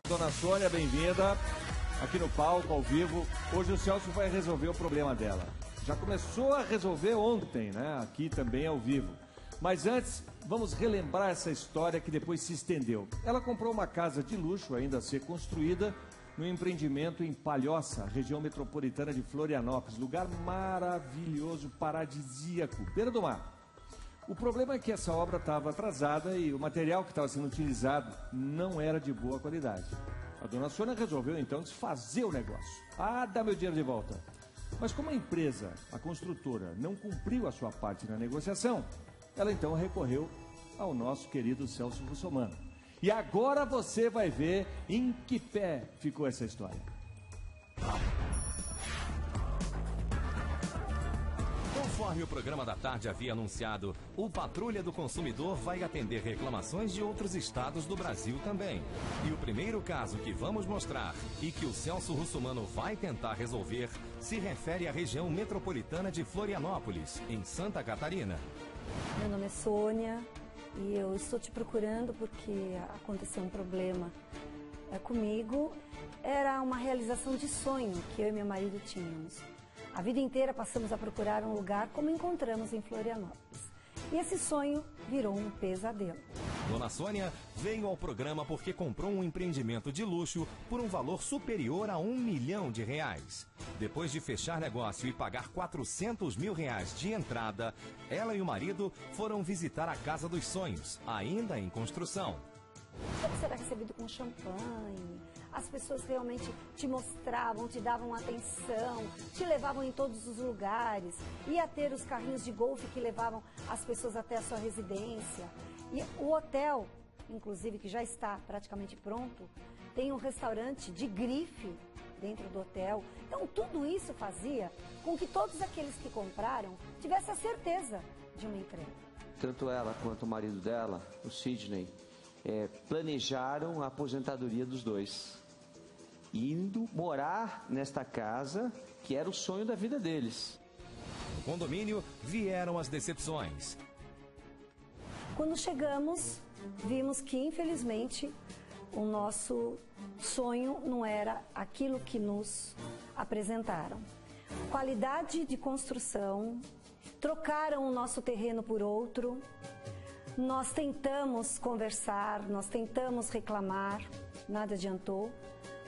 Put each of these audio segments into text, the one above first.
Dona Sônia, bem-vinda aqui no palco, ao vivo. Hoje o Celso vai resolver o problema dela. Já começou a resolver ontem, né? Aqui também ao vivo. Mas antes, vamos relembrar essa história que depois se estendeu. Ela comprou uma casa de luxo, ainda a ser construída, no empreendimento em Palhoça, região metropolitana de Florianópolis. Lugar maravilhoso, paradisíaco, beira do mar. O problema é que essa obra estava atrasada e o material que estava sendo utilizado não era de boa qualidade. A dona Sônia resolveu então desfazer o negócio. Ah, dá meu dinheiro de volta. Mas como a empresa, a construtora, não cumpriu a sua parte na negociação, ela então recorreu ao nosso querido Celso Russomano. E agora você vai ver em que pé ficou essa história. Conforme o programa da tarde havia anunciado, o Patrulha do Consumidor vai atender reclamações de outros estados do Brasil também. E o primeiro caso que vamos mostrar e que o Celso Russomano vai tentar resolver se refere à região metropolitana de Florianópolis, em Santa Catarina. Meu nome é Sônia e eu estou te procurando porque aconteceu um problema comigo. Era uma realização de sonho que eu e meu marido tínhamos. A vida inteira passamos a procurar um lugar como encontramos em Florianópolis. E esse sonho virou um pesadelo. Dona Sônia veio ao programa porque comprou um empreendimento de luxo por um valor superior a R$1 milhão. Depois de fechar negócio e pagar R$400 mil de entrada, ela e o marido foram visitar a Casa dos Sonhos, ainda em construção. Como será recebido com champanhe? As pessoas realmente te mostravam, te davam atenção, te levavam em todos os lugares. Ia ter os carrinhos de golfe que levavam as pessoas até a sua residência. E o hotel, inclusive, que já está praticamente pronto, tem um restaurante de grife dentro do hotel. Então, tudo isso fazia com que todos aqueles que compraram tivessem a certeza de uma entrega. Tanto ela quanto o marido dela, o Sidney, planejaram a aposentadoria dos dois, indo morar nesta casa que era o sonho da vida deles. No condomínio vieram as decepções. Quando chegamos, vimos que infelizmente o nosso sonho não era aquilo que nos apresentaram. Qualidade de construção, trocaram o nosso terreno por outro. Nós tentamos conversar, nós tentamos reclamar, nada adiantou.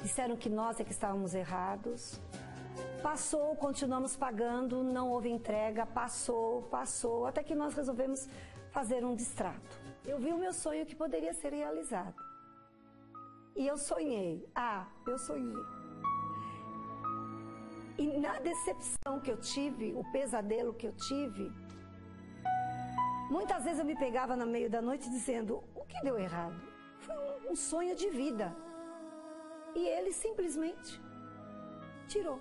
Disseram que nós é que estávamos errados. Passou, continuamos pagando, não houve entrega, passou, até que nós resolvemos fazer um distrato. Eu vi o meu sonho que poderia ser realizado. E eu sonhei. Eu sonhei. E na decepção que eu tive, o pesadelo que eu tive, muitas vezes eu me pegava no meio da noite dizendo, o que deu errado? Foi um sonho de vida. E ele simplesmente tirou.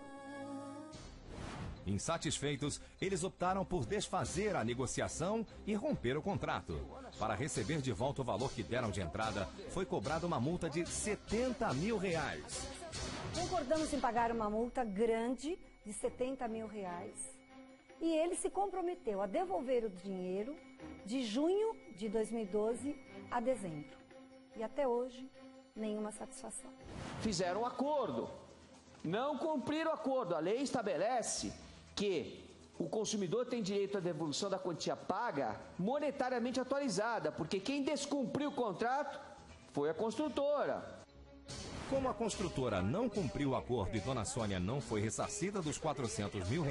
Insatisfeitos, eles optaram por desfazer a negociação e romper o contrato. Para receber de volta o valor que deram de entrada, foi cobrada uma multa de R$70 mil. Concordamos em pagar uma multa grande de R$70 mil. E ele se comprometeu a devolver o dinheiro de junho de 2012 a dezembro. E até hoje, nenhuma satisfação. Fizeram um acordo, não cumpriram o acordo. A lei estabelece que o consumidor tem direito à devolução da quantia paga monetariamente atualizada, porque quem descumpriu o contrato foi a construtora. Como a construtora não cumpriu o acordo e Dona Sônia não foi ressarcida dos R$400 mil,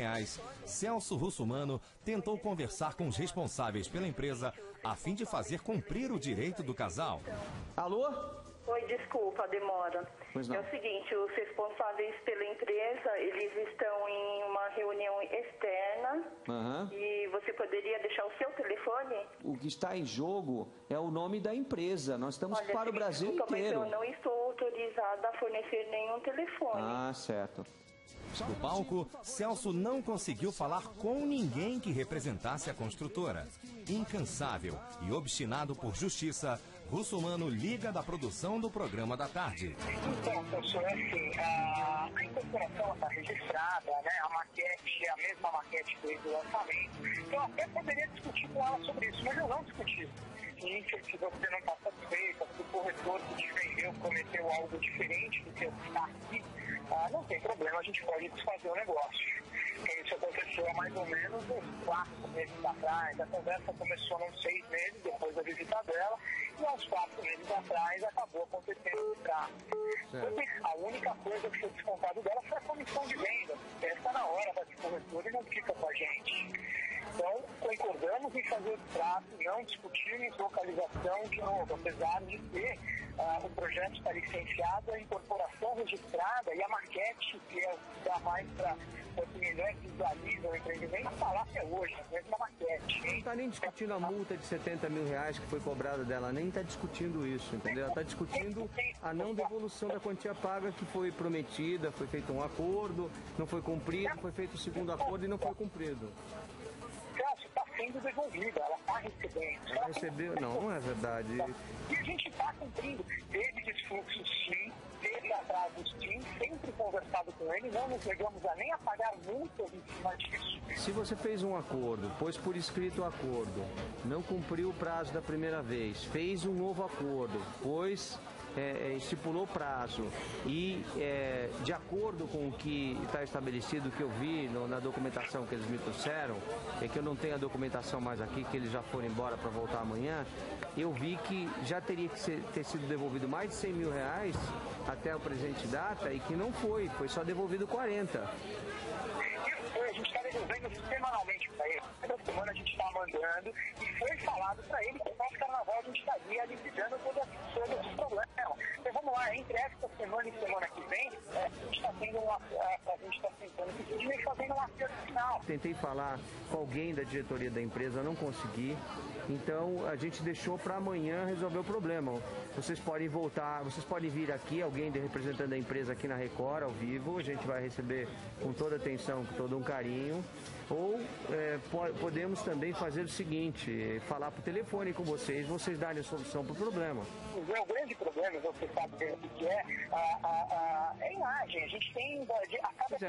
Celso Russomano tentou conversar com os responsáveis pela empresa a fim de fazer cumprir o direito do casal. Alô? Oi, desculpa a demora. Pois não. É o seguinte, os responsáveis pela empresa, eles estão em uma reunião externa e você poderia deixar o seu telefone? O que está em jogo é o nome da empresa. Nós estamos para o Brasil inteiro. Mas eu não estou autorizada a fornecer nenhum telefone. Ah, certo. No palco, Celso não conseguiu falar com ninguém que representasse a construtora. Incansável e obstinado por justiça, Russomano liga da produção do programa da tarde. Então, professor, é assim, a incorporação está registrada, né? A maquete é a mesma maquete desde o lançamento. Então, eu até poderia discutir com ela sobre isso, mas eu não discuti. assim, se você não está satisfeito, se o corretor que te vendeu cometeu algo diferente do que está aqui, não tem problema, a gente pode desfazer o negócio. Isso aconteceu há mais ou menos uns 4 meses atrás. A conversa começou uns 6 meses depois da visita dela, e aos 4 meses atrás acabou acontecendo o trato. A única coisa que foi descontado dela foi a comissão de venda. Essa na hora da corretora e não fica com a gente. Então, concordamos em fazer o trato, não discutimos localização de novo, apesar de ter o projeto está licenciado, a incorporação registrada e a maquete, que é o que dá mais para que melhor visualiza o empreendimento, está lá até hoje, a mesma maquete. Não está nem discutindo a multa de 70 mil reais que foi cobrada dela, nem está discutindo isso, entendeu? Ela está discutindo a não devolução da quantia paga que foi prometida, foi feito um acordo, não foi cumprido, foi feito o segundo acordo e não foi cumprido. Está sendo devolvida, ela está recebendo. Ela recebeu? Não é verdade. E a gente está cumprindo. Teve desfluxo, sim, teve atrasos, sim, sempre conversado com ele, não nos negamos a nem a pagar multas em cima disso. Se você fez um acordo, pôs por escrito o acordo, não cumpriu o prazo da primeira vez, fez um novo acordo, pois estipulou prazo e de acordo com o que está estabelecido, que eu vi na documentação que eles me trouxeram, é que eu não tenho a documentação mais aqui, que eles já foram embora para voltar amanhã, eu vi que já teria que ter sido devolvido mais de 100 mil reais até o presente data e que não foi só devolvido 40. A gente está devolvendo semanalmente para ele. Cada semana a gente está mandando e foi falado para ele que no nosso carnaval a gente estaria liquidando todo esse problema. Então vamos lá, entre esta semana e semana que vem, a gente está tentando decidir e fazendo um acerto final. Tentei falar com alguém da diretoria da empresa, não consegui. Então a gente deixou para amanhã resolver o problema. Vocês podem voltar, vocês podem vir aqui, alguém de representante da empresa aqui na Record, ao vivo, a gente vai receber com toda atenção, com todo um carinho. Ou podemos também fazer o seguinte, falar por telefone com vocês darem a solução para o problema. O grande problema, você sabe o que é a imagem. A gente tem...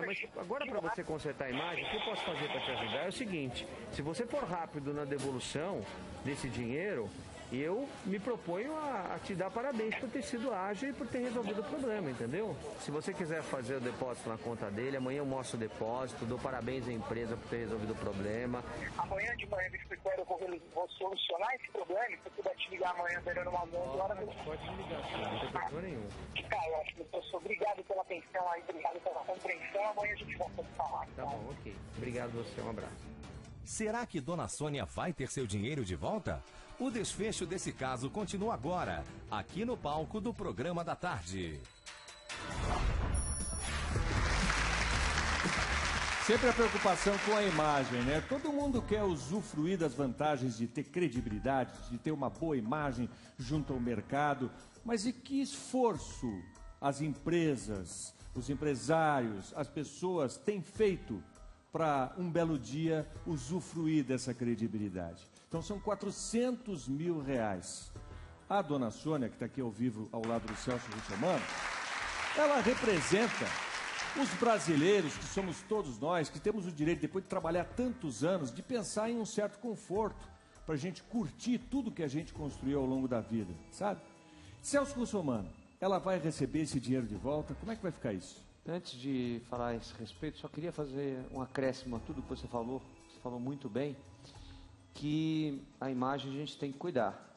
mas agora para você consertar a imagem, o que eu posso fazer para te ajudar é o seguinte, se você for rápido na devolução desse dinheiro, eu me proponho a te dar parabéns por ter sido ágil e por ter resolvido o problema, entendeu? Se você quiser fazer o depósito na conta dele, amanhã eu mostro o depósito, dou parabéns à empresa por ter resolvido o problema. Amanhã de manhã no escritório eu vou solucionar esse problema, se você puder te ligar amanhã, durante uma hora... Pode me ligar, sim, não tem problema nenhum. Tá, ótimo, professor. Obrigado pela atenção aí, obrigado pela compreensão. Amanhã a gente volta a falar. Tá bom, ok. Obrigado a você, um abraço. Será que Dona Sônia vai ter seu dinheiro de volta? O desfecho desse caso continua agora, aqui no palco do Programa da Tarde. Sempre a preocupação com a imagem, né? Todo mundo quer usufruir das vantagens de ter credibilidade, de ter uma boa imagem junto ao mercado. Mas e que esforço as empresas, os empresários, as pessoas têm feito para um belo dia usufruir dessa credibilidade? Então são 400 mil reais. A Dona Sônia, que está aqui ao vivo ao lado do Celso Russomano, ela representa os brasileiros, que somos todos nós, que temos o direito, depois de trabalhar tantos anos, de pensar em um certo conforto, para a gente curtir tudo que a gente construiu ao longo da vida, sabe? Celso Russomano, ela vai receber esse dinheiro de volta? Como é que vai ficar isso? Antes de falar a esse respeito, só queria fazer um acréscimo a tudo que você falou muito bem, que a imagem a gente tem que cuidar.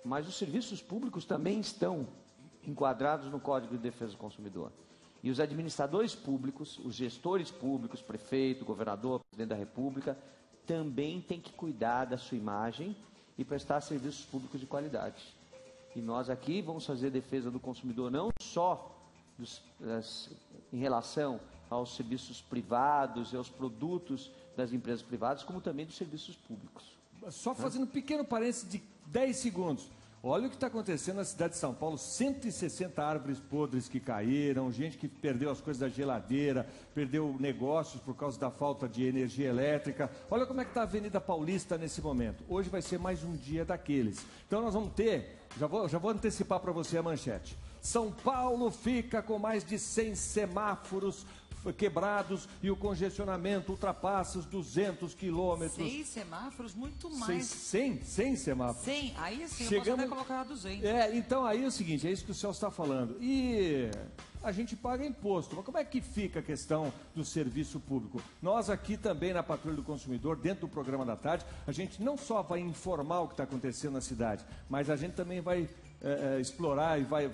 Mas os serviços públicos também estão enquadrados no Código de Defesa do Consumidor. E os administradores públicos, os gestores públicos, prefeito, governador, presidente da República, também têm que cuidar da sua imagem e prestar serviços públicos de qualidade. E nós aqui vamos fazer defesa do consumidor não só em relação aos serviços privados e aos produtos das empresas privadas, como também dos serviços públicos. Só fazendo um pequeno parênteses de 10 segundos. Olha o que está acontecendo na cidade de São Paulo, 160 árvores podres que caíram, gente que perdeu as coisas da geladeira, perdeu negócios por causa da falta de energia elétrica. Olha como é que está a Avenida Paulista nesse momento. Hoje vai ser mais um dia daqueles. Então nós vamos ter, já vou antecipar para você a manchete. São Paulo fica com mais de 100 semáforos quebrados e o congestionamento ultrapassa os 200 quilômetros. 6 semáforos, muito mais. 100 semáforos. 100, aí sim, eu posso até colocar 200. Então aí é o seguinte, é isso que o Celso está falando. E a gente paga imposto. Mas como é que fica a questão do serviço público? Nós aqui também na Patrulha do Consumidor, dentro do programa da tarde, a gente não só vai informar o que está acontecendo na cidade, mas a gente também vai explorar e vai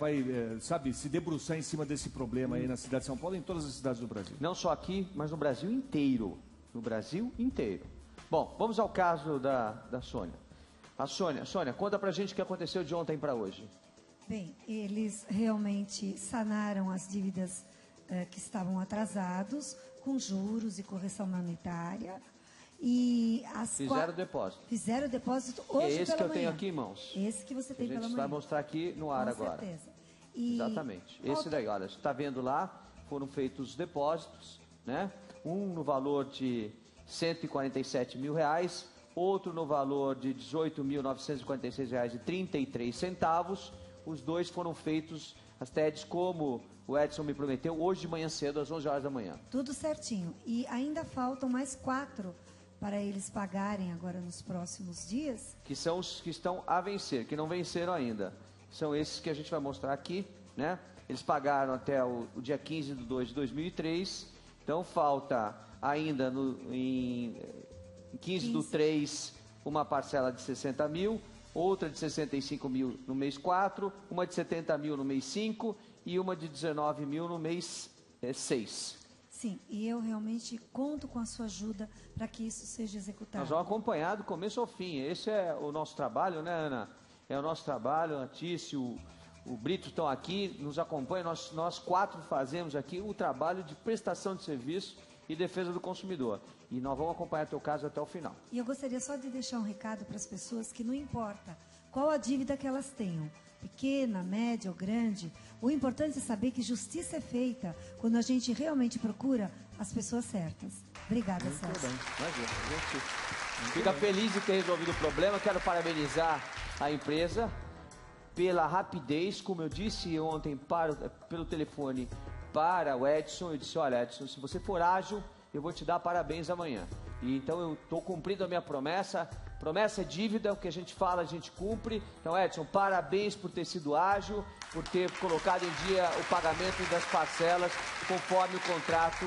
sabe, se debruçar em cima desse problema aí na cidade de São Paulo e em todas as cidades do Brasil. Não só aqui, mas no Brasil inteiro. No Brasil inteiro. Bom, vamos ao caso da Sônia. A Sônia, conta pra gente o que aconteceu de ontem para hoje. Bem, eles realmente sanaram as dívidas que estavam atrasados, com juros e correção monetária. E fizeram o depósito. Fizeram o depósito hoje pela manhã. É esse que eu tenho aqui em mãos. Esse que você tem pela manhã. A gente vai mostrar aqui no ar agora. Com certeza. Exatamente. Esse daí, olha, você está vendo lá, foram feitos os depósitos, né? Um no valor de R$147 mil, outro no valor de R$18.946,33. Os dois foram feitos, as TEDs, como o Edson me prometeu, hoje de manhã cedo, às 11 horas da manhã. Tudo certinho. E ainda faltam mais 4 para eles pagarem agora nos próximos dias. Que são os que estão a vencer, que não venceram ainda. São esses que a gente vai mostrar aqui, né? Eles pagaram até o dia 15 de 2 de 2003. Então falta ainda em 15 do 3 uma parcela de 60 mil, outra de 65 mil no mês 4, uma de 70 mil no mês 5 e uma de 19 mil no mês 6. Sim, e eu realmente conto com a sua ajuda para que isso seja executado. Nós vamos acompanhar do começo ao fim. Esse é o nosso trabalho, né, Ana? É o nosso trabalho. A Tício, o Brito estão aqui, nos acompanham. Nós 4 fazemos aqui o trabalho de prestação de serviço e defesa do consumidor. E nós vamos acompanhar teu caso até o final. E eu gostaria só de deixar um recado para as pessoas que não importa qual a dívida que elas tenham, pequena, média ou grande, o importante é saber que justiça é feita quando a gente realmente procura as pessoas certas. Obrigada, Celso. Muito bem. Imagina, a gente fica feliz de ter resolvido o problema. Quero parabenizar a empresa pela rapidez, como eu disse ontem pelo telefone para o Edson. Eu disse, olha, Edson, se você for ágil, eu vou te dar parabéns amanhã. E então eu estou cumprindo a minha promessa. Promessa é dívida, o que a gente fala, a gente cumpre. Então, Edson, parabéns por ter sido ágil, por ter colocado em dia o pagamento das parcelas conforme o contrato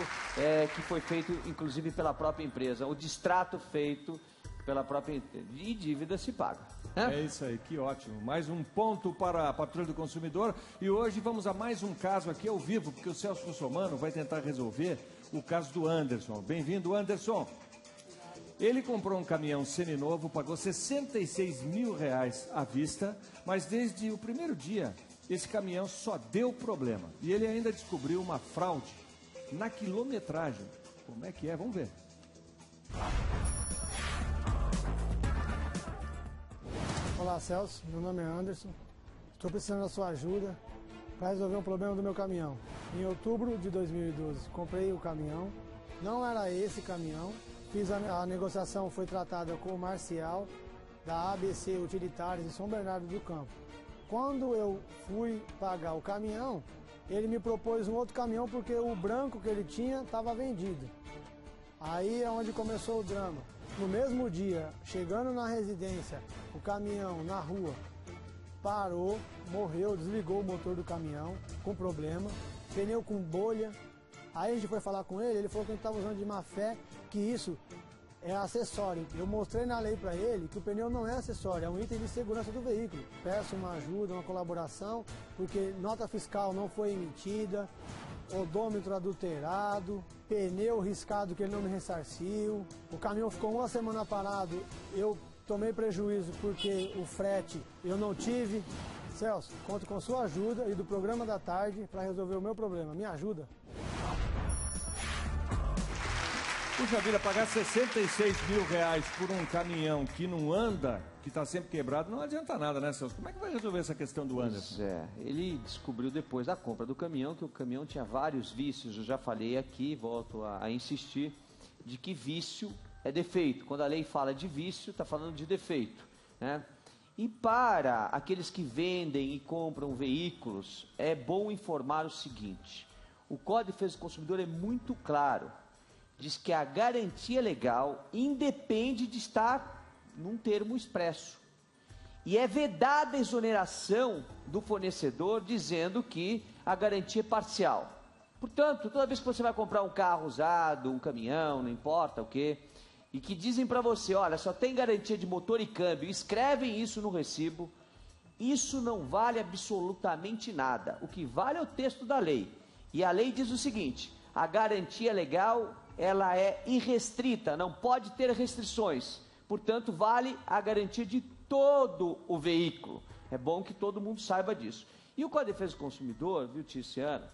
que foi feito, inclusive, pela própria empresa. O distrato feito pela própria empresa. E dívida se paga. É isso aí, que ótimo. Mais um ponto para a Patrulha do Consumidor. E hoje vamos a mais um caso aqui ao vivo, porque o Celso Russomano vai tentar resolver o caso do Anderson. Bem-vindo, Anderson. Ele comprou um caminhão seminovo, pagou R$66 mil à vista, mas desde o primeiro dia, esse caminhão só deu problema. E ele ainda descobriu uma fraude na quilometragem. Como é que é? Vamos ver. Olá, Celso. Meu nome é Anderson. Estou precisando da sua ajuda para resolver um problema do meu caminhão. Em outubro de 2012, comprei o caminhão. Não era esse caminhão. Fiz a negociação, foi tratada com o Marcial, da ABC Utilitários de São Bernardo do Campo. Quando eu fui pagar o caminhão, ele me propôs um outro caminhão porque o branco que ele tinha estava vendido. Aí é onde começou o drama. No mesmo dia, chegando na residência, o caminhão na rua parou, morreu, desligou o motor do caminhão com problema, pneu com bolha. Aí a gente foi falar com ele, ele falou que a gente estava usando de má fé, que isso é acessório. Eu mostrei na lei para ele que o pneu não é acessório, é um item de segurança do veículo. Peço uma ajuda, uma colaboração, porque nota fiscal não foi emitida, odômetro adulterado, pneu riscado que ele não me ressarciu. O caminhão ficou uma semana parado, eu tomei prejuízo porque o frete eu não tive. Celso, conto com sua ajuda e do programa da tarde para resolver o meu problema. Me ajuda? Puxa vida, pagar R$66 mil por um caminhão que não anda, que está sempre quebrado, não adianta nada, né, Celso? Como é que vai resolver essa questão do Anderson? Pois é, ele descobriu depois da compra do caminhão que o caminhão tinha vários vícios. Eu já falei aqui, volto a insistir, de que vício é defeito. Quando a lei fala de vício, está falando de defeito, né? E para aqueles que vendem e compram veículos, é bom informar o seguinte: O Código de Defesa do Consumidor é muito claro. Diz que a garantia legal independe de estar num termo expresso. E é vedada a exoneração do fornecedor dizendo que a garantia é parcial. Portanto, toda vez que você vai comprar um carro usado, um caminhão, não importa o quê, e que dizem para você, olha, só tem garantia de motor e câmbio, escrevem isso no recibo, isso não vale absolutamente nada. O que vale é o texto da lei. E a lei diz o seguinte, a garantia legal, ela é irrestrita, não pode ter restrições. Portanto, vale a garantia de todo o veículo. É bom que todo mundo saiba disso. E o Código de Defesa do Consumidor, viu, Tiziana?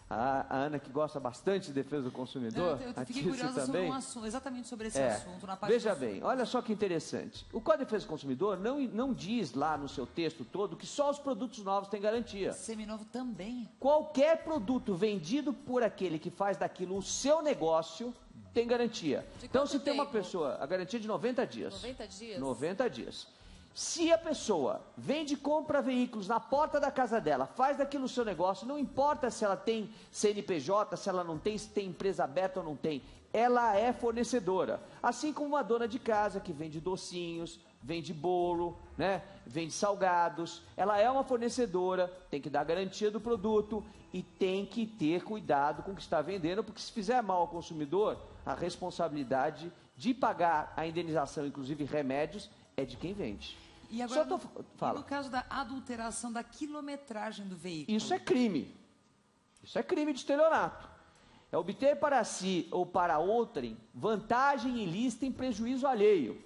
A Ana, que gosta bastante de defesa do consumidor, eu fiquei curiosa sobre um assunto, exatamente sobre esse assunto. Na parte veja bem, olha só que interessante. O Código de Defesa do Consumidor não diz lá no seu texto todo que só os produtos novos têm garantia. Seminovo também. Qualquer produto vendido por aquele que faz daquilo o seu negócio tem garantia. Então, se tem uma pessoa, a garantia é de 90 dias. 90 dias? 90 dias. Se a pessoa vende e compra veículos na porta da casa dela, faz daquilo o seu negócio, não importa se ela tem CNPJ, se ela não tem, se tem empresa aberta ou não tem, ela é fornecedora. Assim como uma dona de casa que vende docinhos, vende bolo, né, vende salgados, ela é uma fornecedora, tem que dar garantia do produto e tem que ter cuidado com o que está vendendo, porque se fizer mal ao consumidor, a responsabilidade de pagar a indenização, inclusive remédios, é de quem vende. E agora, no caso da adulteração da quilometragem do veículo? Isso é crime. Isso é crime de estelionato. É obter para si ou para outrem vantagem ilícita em prejuízo alheio.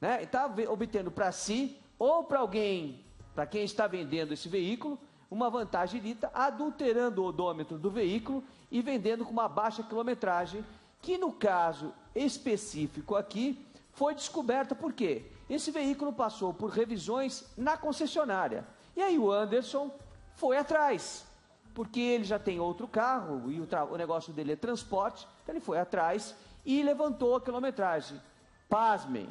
Né? Está obtendo para si ou para alguém, para quem está vendendo esse veículo, uma vantagem ilícita, adulterando o odômetro do veículo e vendendo com uma baixa quilometragem, que no caso específico aqui, foi descoberta por quê? Esse veículo passou por revisões na concessionária. E aí o Anderson foi atrás, porque ele já tem outro carro e o negócio dele é transporte, então ele foi atrás e levantou a quilometragem. Pasmem,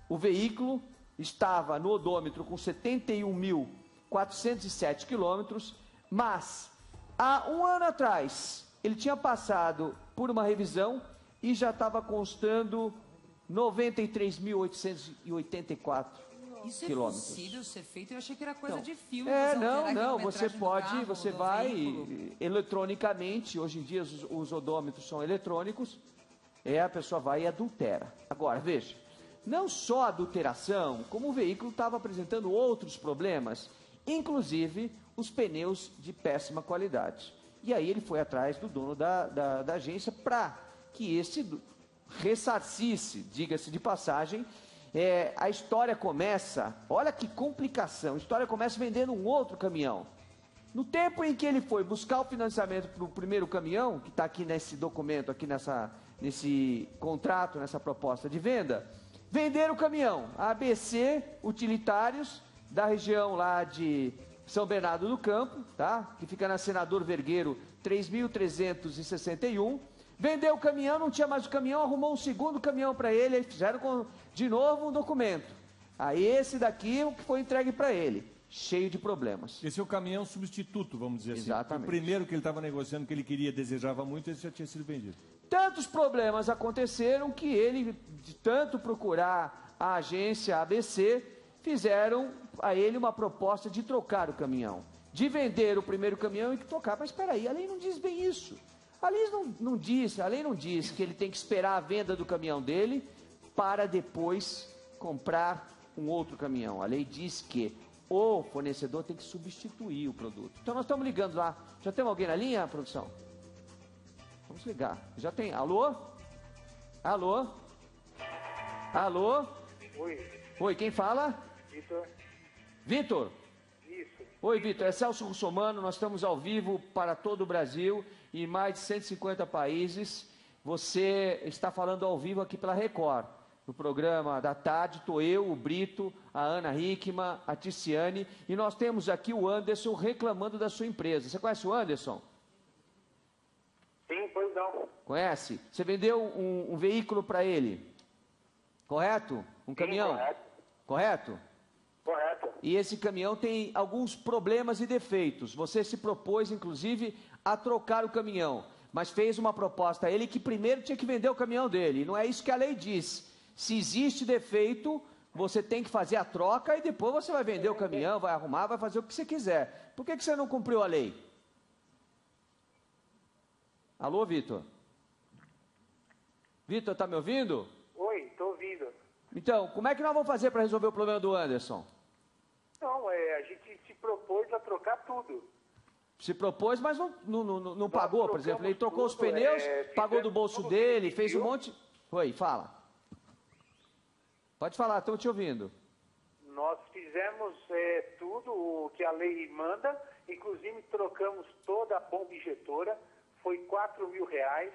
o veículo estava no odômetro com 71.407 quilômetros, mas há um ano atrás ele tinha passado por uma revisão e já estava constando 93.884 Isso é quilômetros. possível ser feito? Eu achei que era coisa de filme. Não, você pode, você vai eletronicamente, hoje em dia os odômetros são eletrônicos, a pessoa vai e adultera. Agora, veja, não só a adulteração, como o veículo estava apresentando outros problemas, inclusive os pneus de péssima qualidade. E aí ele foi atrás do dono da agência para que esse ressarcisse, diga-se de passagem. A história começa, olha que complicação, a história começa vendendo um outro caminhão. No tempo em que ele foi buscar o financiamento para o primeiro caminhão, que está aqui nesse documento, aqui nesse contrato, nessa proposta de venda, venderam o caminhão, a ABC Utilitários, da região lá de São Bernardo do Campo, tá? Que fica na Senador Vergueiro 3.361, vendeu o caminhão, não tinha mais o caminhão, arrumou um segundo caminhão para ele, aí fizeram de novo um documento. Aí esse daqui é o que foi entregue para ele, cheio de problemas. Esse é o caminhão substituto, vamos dizer assim. Exatamente. O primeiro que ele estava negociando, que ele queria, desejava muito, esse já tinha sido vendido. Tantos problemas aconteceram que ele, de tanto procurar a agência ABC, fizeram a ele uma proposta de trocar o caminhão, de vender o primeiro caminhão e trocar. Mas espera aí, a lei não diz bem isso. A lei não diz que ele tem que esperar a venda do caminhão dele para depois comprar um outro caminhão. A lei diz que o fornecedor tem que substituir o produto. Então nós estamos ligando lá. Já tem alguém na linha, produção? Vamos ligar. Já tem. Alô? Alô? Alô? Oi, quem fala? Vitor. Vitor? Isso. Oi, Vitor. É Celso Russomano. Nós estamos ao vivo para todo o Brasil e em mais de 150 países. Você está falando ao vivo aqui pela Record. No programa da tarde, estou eu, o Brito, a Ana Hickman, a Ticiane, e nós temos aqui o Anderson reclamando da sua empresa. Você conhece o Anderson? Sim, pois não. Conhece? Você vendeu um veículo para ele, correto? Um caminhão? Correto. Correto? Correto. E esse caminhão tem alguns problemas e defeitos. Você se propôs, inclusive, a trocar o caminhão, mas fez uma proposta a ele que primeiro tinha que vender o caminhão dele. E não é isso que a lei diz. Se existe defeito, você tem que fazer a troca e depois você vai vender o caminhão, vai arrumar, vai fazer o que você quiser. Por que você não cumpriu a lei? Alô, Vitor? Vitor, tá me ouvindo? Oi, tô ouvindo. Então, como é que nós vamos fazer para resolver o problema do Anderson? Não, a gente se propôs a trocar tudo. Se propôs, mas não pagou, por exemplo. Ele trocou os pneus, pagou do bolso dele, fez um monte... Oi, fala. Pode falar, estão te ouvindo. Nós fizemos tudo o que a lei manda, inclusive trocamos toda a bomba injetora, foi R$4.000.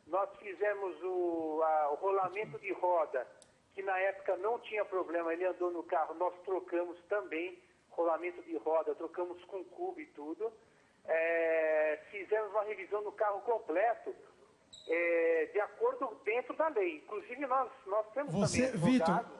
Nós fizemos o rolamento de roda, que na época não tinha problema, ele andou no carro, nós trocamos também, rolamento de roda, trocamos com cubo e tudo. Fizemos uma revisão no carro completo, de acordo dentro da lei. Inclusive, nós temos também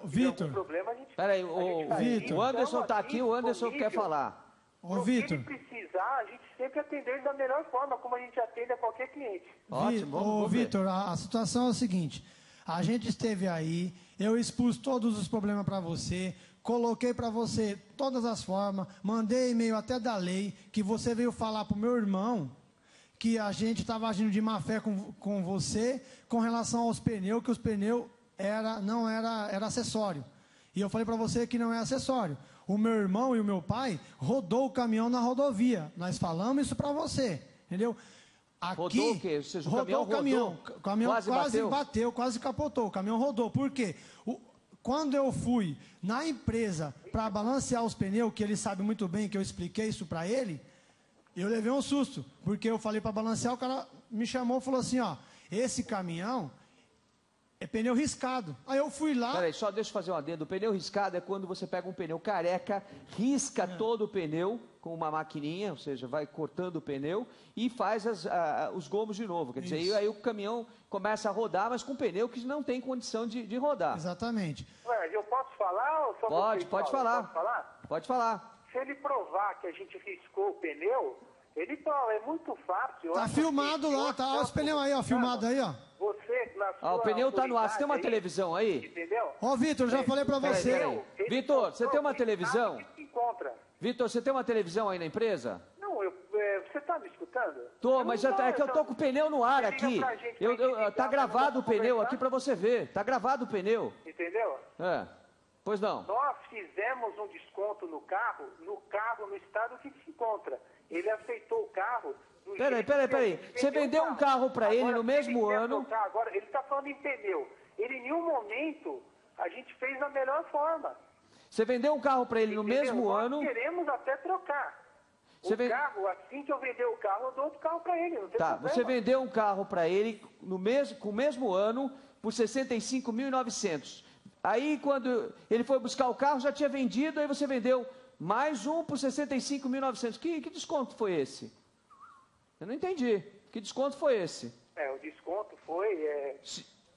Vitor, problema, a gente... Peraí, o Anderson está aqui, o Anderson quer falar. Ô, Vitor. Se ele precisar, a gente sempre atende ele da melhor forma, como a gente atende a qualquer cliente. Ótimo, Ô, Vitor, a situação é a seguinte, a gente esteve aí, eu expus todos os problemas para você, coloquei para você todas as formas, mandei e-mail até da lei, que você veio falar para o meu irmão que a gente estava agindo de má fé com você com relação aos pneus, que os pneus não era acessório. E eu falei para você que não é acessório. O meu irmão e o meu pai rodou o caminhão na rodovia. Nós falamos isso para você, entendeu? Aqui, rodou o quê? Ou seja, rodou o caminhão. O caminhão quase bateu, quase capotou. O caminhão rodou. Por quê? Quando eu fui na empresa para balancear os pneus, que ele sabe muito bem que eu expliquei isso para ele, eu levei um susto. Porque eu falei para balancear, o cara me chamou e falou assim, ó, esse caminhão é pneu riscado. Aí eu fui lá... Peraí, só deixa eu fazer um adendo. O pneu riscado é quando você pega um pneu careca, risca todo o pneu com uma maquininha, ou seja, vai cortando o pneu e faz os gomos de novo. Quer dizer, e aí o caminhão começa a rodar, mas com pneu que não tem condição de rodar. Exatamente. Ué, eu posso falar? Ou só pode falar. Posso falar? Pode falar. Se ele provar que a gente riscou o pneu, ele prova, é muito fácil. Tá filmado lá, tá. Olha os pneus aí, ó, filmado aí, ó. Você, na sua o pneu tá no ar. Você tem uma televisão aí? Entendeu? Ó, Vitor, já falei pra você. Vitor, você tem uma televisão? Vitor, você tem uma televisão aí na empresa? Não, você tá me escutando? Tô, mas é que eu tô com o pneu no ar aqui. Tá gravado o pneu aqui pra você ver. Tá gravado o pneu. Entendeu? Pois não. Nós fizemos um desconto no carro, no estado que se encontra. Ele aceitou o carro... Peraí. Você vendeu um carro para ele no mesmo ano... Agora, ele está falando em pneu. Ele, em nenhum momento, a gente fez da melhor forma. Você vendeu um carro para ele no mesmo ano... Nós queremos até trocar. Carro, assim que eu vender o carro, eu dou outro carro para ele. Não tem problema. Você vendeu um carro para ele com o mesmo ano por R$ 65.900. Aí, quando ele foi buscar o carro, já tinha vendido, aí você vendeu mais um por R$ 65.900. Que desconto foi esse? Eu não entendi. Que desconto foi esse? O desconto foi...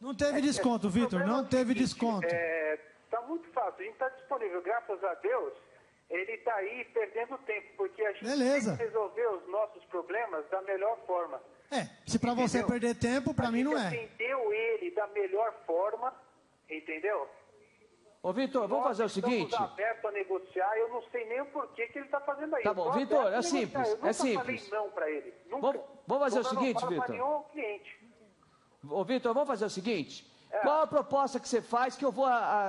Não teve desconto, Vitor, não teve desconto. Está muito fácil, a gente está disponível, graças a Deus, ele está aí perdendo tempo, porque a gente tem que resolver os nossos problemas da melhor forma. Se para você perder tempo, para mim não é. A gente atendeu ele da melhor forma, entendeu? Ô, Vitor, vamos fazer o seguinte... Estamos abertos a negociar, eu não sei nem o porquê que ele está fazendo aí. Tá bom, Vitor, é simples, eu nunca falei não para ele. Nunca. Vamos fazer o seguinte, Vitor. Ô, Vitor, vamos fazer o seguinte... Qual a proposta que você faz, que eu vou...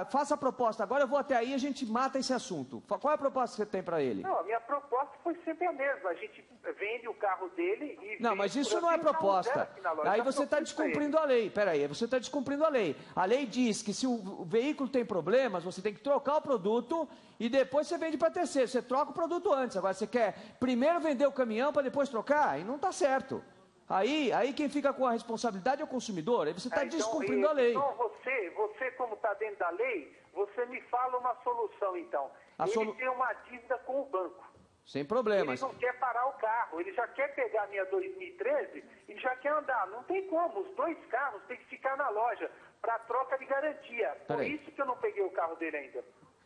faça a proposta agora, eu vou até aí e a gente mata esse assunto. Qual é a proposta que você tem para ele? Não, a minha proposta foi sempre a mesma. A gente vende o carro dele e... Não, mas isso não é proposta. Aí você está descumprindo a lei. Peraí, você está descumprindo a lei. A lei diz que se o veículo tem problemas, você tem que trocar o produto e depois você vende para terceiro. Você troca o produto antes. Agora, você quer primeiro vender o caminhão para depois trocar? Aí não está certo. Aí quem fica com a responsabilidade é o consumidor, aí você está descumprindo a lei. Então você como está dentro da lei, você me fala uma solução então. Ele tem uma dívida com o banco. Sem problemas. Ele não quer parar o carro, ele já quer pegar a minha 2013 e já quer andar. Não tem como, os dois carros têm que ficar na loja para troca de garantia. Por isso que eu não peguei o carro dele ainda.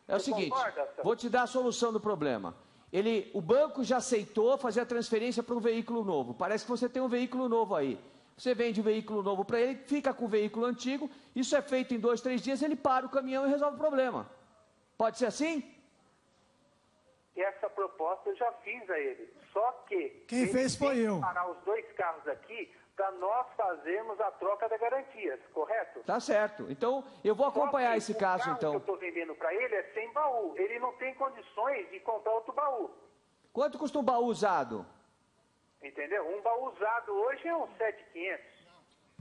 É o seguinte, vou te dar a solução do problema. O banco já aceitou fazer a transferência para um veículo novo. Parece que você tem um veículo novo aí. Você vende o veículo novo para ele, fica com o veículo antigo, isso é feito em 2, 3 dias, ele para o caminhão e resolve o problema. Pode ser assim? Essa proposta eu já fiz a ele. Só que... Quem fez foi eu. Parar os 2 carros aqui para nós fazermos a troca das garantias, correto? Tá certo. Então, eu vou acompanhar esse caso, então. O carro que eu estou vendendo para ele é sem baú. Ele não tem condições de comprar outro baú. Quanto custa um baú usado? Entendeu? Um baú usado hoje é uns 7.500.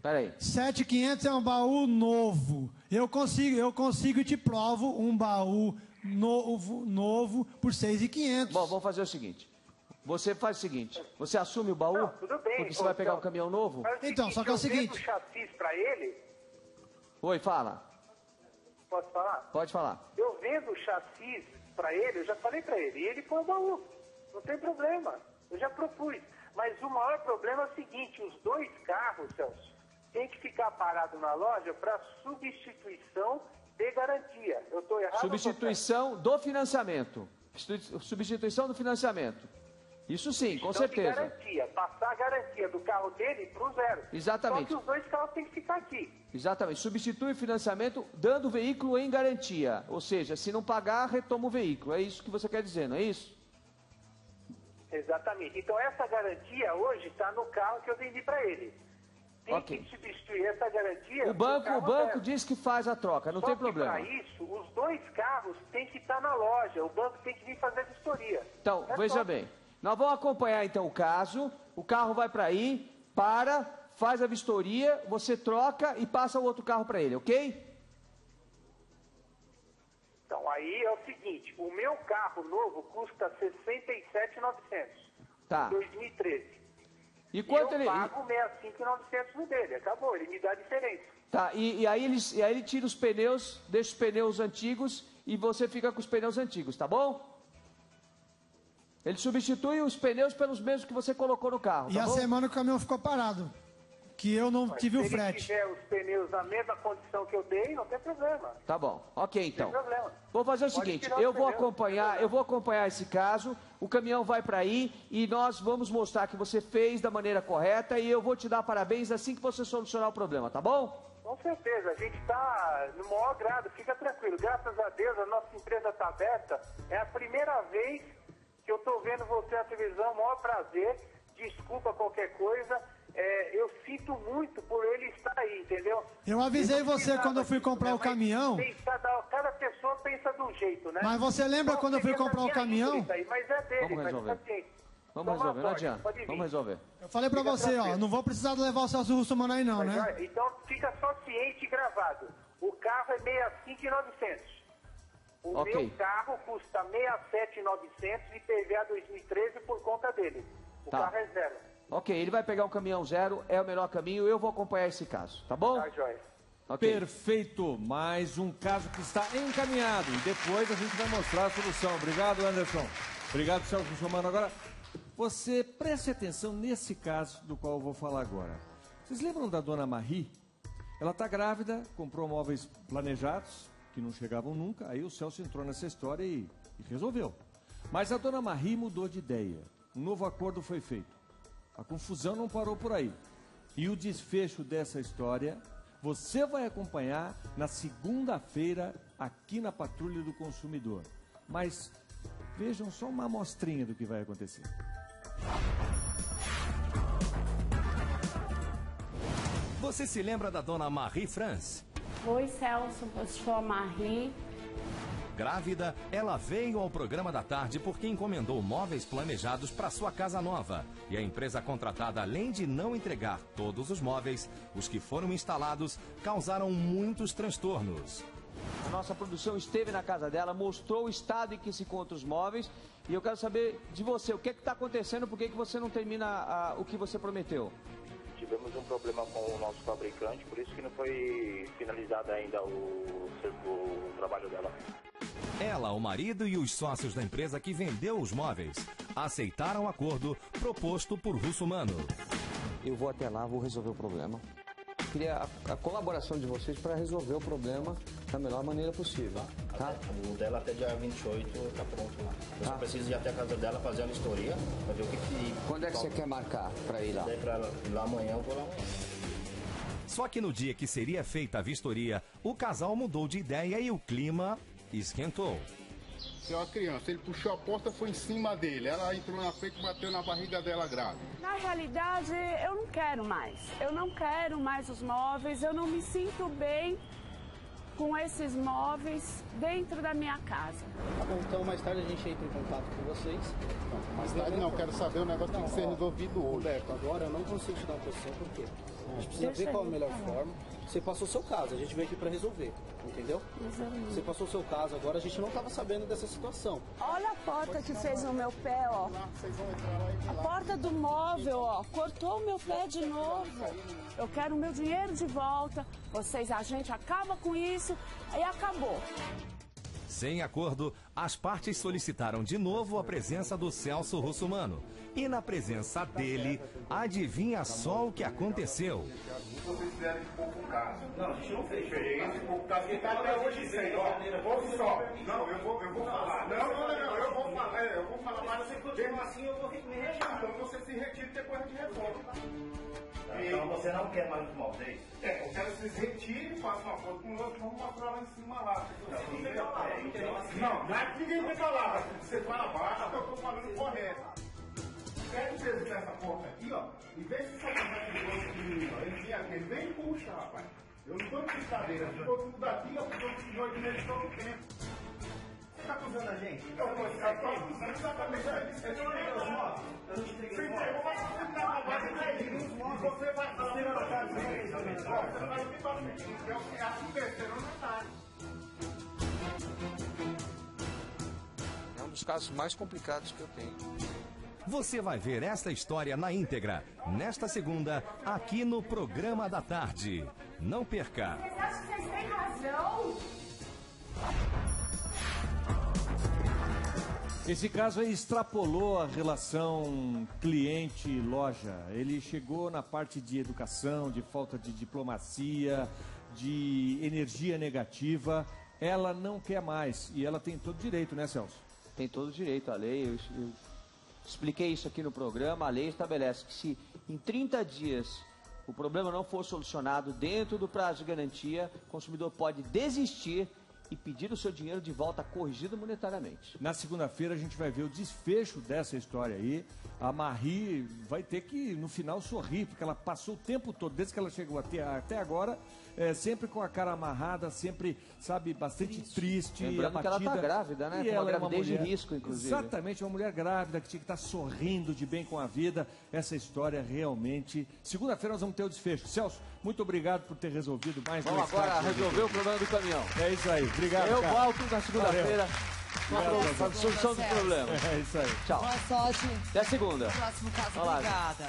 Peraí. 7.500 é um baú novo. Eu consigo e te provo um baú novo por 6.500. Bom, vamos fazer o seguinte. Você faz o seguinte, você assume o baú? Não, tudo bem. Porque você vai pegar um caminhão novo? Então, só que é o seguinte... Eu vendo o chassi para ele... Oi, fala. Posso falar? Pode falar. Eu vendo o chassi para ele, eu já falei para ele, e ele põe o baú. Não tem problema. Eu já propus. Mas o maior problema é o seguinte, os 2 carros, Celso, tem que ficar parado na loja para substituição de garantia. Eu estou errado? Substituição do financiamento. Substituição do financiamento. Isso sim, com certeza. Garantia, passar a garantia do carro dele para o 0. Exatamente. Só que os 2 carros têm que ficar aqui. Exatamente. Substitui o financiamento dando o veículo em garantia. Ou seja, se não pagar, retoma o veículo. É isso que você quer dizer, não é isso? Exatamente. Então essa garantia hoje está no carro que eu vendi para ele. Tem que substituir essa garantia. O banco diz que faz a troca, não tem problema. Para isso, os 2 carros têm que estar na loja. O banco tem que vir fazer a vistoria. Então, veja bem. Nós vamos acompanhar então o caso, o carro vai para aí, faz a vistoria, você troca e passa o outro carro para ele, ok? Então aí é o seguinte, o meu carro novo custa 67.900, tá. 2013. E quanto eu pago 65.900 no dele, acabou, ele me dá a diferença. Tá, e aí ele tira os pneus, deixa os pneus antigos e você fica com os pneus antigos, tá bom? Ele substitui os pneus pelos mesmos que você colocou no carro, E a semana o caminhão ficou parado, que eu não tive o frete. Se ele tiver os pneus na mesma condição que eu dei, não tem problema. Tá bom, ok então. Não tem problema. Vou fazer o seguinte, eu vou acompanhar esse caso, o caminhão vai para aí e nós vamos mostrar que você fez da maneira correta e eu vou te dar parabéns assim que você solucionar o problema, tá bom? Com certeza, a gente está no maior grado, fica tranquilo. Graças a Deus, a nossa empresa está aberta. É a primeira vez que eu estou vendo você na televisão, maior prazer. Desculpa qualquer coisa. Eu sinto muito por ele estar aí, entendeu? Eu avisei você quando eu fui comprar o caminhão. Cada pessoa pensa de um jeito, né? Mas você lembra quando eu fui comprar o caminhão? Mas é dele, Vamos resolver. Vamos resolver, não adianta. Vamos resolver. Eu falei pra você, ó, não vou precisar levar o Celso Russomano aí não, né? Então fica só ciente e gravado. O carro é 65.900. O meu carro custa 67.900 e IPVA 2013 por conta dele. O carro é 0. Ok, ele vai pegar um caminhão 0, é o melhor caminho, eu vou acompanhar esse caso, tá bom? Tá, joia. Okay. Perfeito, mais um caso que está encaminhado e depois a gente vai mostrar a solução. Obrigado, Anderson. Obrigado, Celso Russomano. Agora, você preste atenção nesse caso do qual eu vou falar agora. Vocês lembram da dona Marie? Ela está grávida, comprou móveis planejados, que não chegavam nunca, aí o Celso entrou nessa história e resolveu. Mas a dona Marie mudou de ideia, um novo acordo foi feito. A confusão não parou por aí. E o desfecho dessa história, você vai acompanhar na segunda-feira aqui na Patrulha do Consumidor. Mas vejam só uma amostrinha do que vai acontecer. Você se lembra da dona Marie France? Oi, Celso, eu sou a Marie. Grávida, ela veio ao programa da tarde porque encomendou móveis planejados para sua casa nova. E a empresa contratada, além de não entregar todos os móveis, os que foram instalados causaram muitos transtornos. A nossa produção esteve na casa dela, mostrou o estado em que se encontram os móveis. E eu quero saber de você, o que está acontecendo, por que você não termina o que você prometeu? Tivemos um problema com o nosso fabricante, por isso que não foi finalizado ainda o trabalho dela. Ela, o marido e os sócios da empresa que vendeu os móveis aceitaram o acordo proposto por Russomano. Eu vou até lá, vou resolver o problema. Queria a colaboração de vocês para resolver o problema da melhor maneira possível. Tá. O dela até dia 28 tá pronto lá. Eu só preciso ir até a casa dela fazer a vistoria pra ver o que... Quando é que você quer marcar pra ir lá? Daí pra lá amanhã, eu vou lá amanhã. Só que no dia que seria feita a vistoria, o casal mudou de ideia e o clima esquentou. Se é uma criança, ele puxou a porta, foi em cima dele. Ela entrou na frente e bateu na barriga dela grávida. Na realidade, eu não quero mais. Eu não quero mais os móveis, eu não me sinto bem com esses móveis dentro da minha casa. Tá bom, então mais tarde a gente entra em contato com vocês. Não, mais tarde não, quero saber, o negócio tem que ser resolvido hoje. Roberto, agora eu não consigo te dar uma posição, por quê? A gente precisa ver qual é a melhor forma. Você passou o seu caso, a gente veio aqui para resolver, entendeu? Exatamente. Você passou o seu caso, agora a gente não estava sabendo dessa situação. Olha a porta que fez no meu pé, ó. A porta do móvel, ó, cortou o meu pé de novo. Eu quero o meu dinheiro de volta. A gente acaba com isso e acabou. Sem acordo, as partes solicitaram de novo a presença do Celso Russomano. E na presença dele, adivinha só o que aconteceu. Vocês fizeram esse pouco caso. Não, a gente não fez. Esse pouco caso que tá até hoje sem, ó. Ouve só. Não, eu vou falar. Não, eu vou falar. Eu vou falar, mas você continua assim, eu vou me retirar. Então você se retira e depois a gente resolve. Então você não quer mais os móveis? Eu quero que vocês retirem e façam uma foto com o outro, vamos mostrar lá em cima lá. Não, não é que ninguém vai falar, você fala baixo, eu tô falando correto. Pega o peso dessa porta aqui, ó, e vê se você vai aquele outro pequenininho, ó. Ele vem e puxa, rapaz. Eu não tô de brincadeira, eu tô tudo daqui, eu tô com 8 meses todo o tempo. Você tá acusando a gente? Eu tô acusando exatamente isso. Eu te entreguei os móveis. Você entregou, mas você tá na base daí. E você vai falar pra casa dele. Você vai vir pra frente. É assim terceiro na tarde. É um dos casos mais complicados que eu tenho. Você vai ver esta história na íntegra, nesta segunda, aqui no Programa da Tarde. Não perca! Vocês acham que vocês têm razão? Esse caso aí extrapolou a relação cliente-loja. Ele chegou na parte de educação, de falta de diplomacia, de energia negativa. Ela não quer mais e ela tem todo direito, né, Celso? Tem todo direito, a lei, eu expliquei isso aqui no programa, a lei estabelece que se em 30 dias o problema não for solucionado dentro do prazo de garantia, o consumidor pode desistir e pedir o seu dinheiro de volta corrigido monetariamente. Na segunda-feira a gente vai ver o desfecho dessa história aí. A Marie vai ter que, no final, sorrir, porque ela passou o tempo todo, desde que ela chegou até agora, sempre com a cara amarrada, sempre, sabe, bastante triste, lembrando abatida. que ela está grávida, né? E Com ela uma gravidez mulher, de risco, inclusive. Exatamente, uma mulher grávida que tinha que estar sorrindo de bem com a vida. Essa história realmente... Segunda-feira nós vamos ter o desfecho. Celso, muito obrigado por ter resolvido mais. Vamos agora resolver o problema do caminhão. É isso aí, obrigado, Eu cara. volto na segunda-feira com a solução do problema. É isso aí. Tchau. Boa sorte. Até segunda. No próximo caso, Olá. obrigada.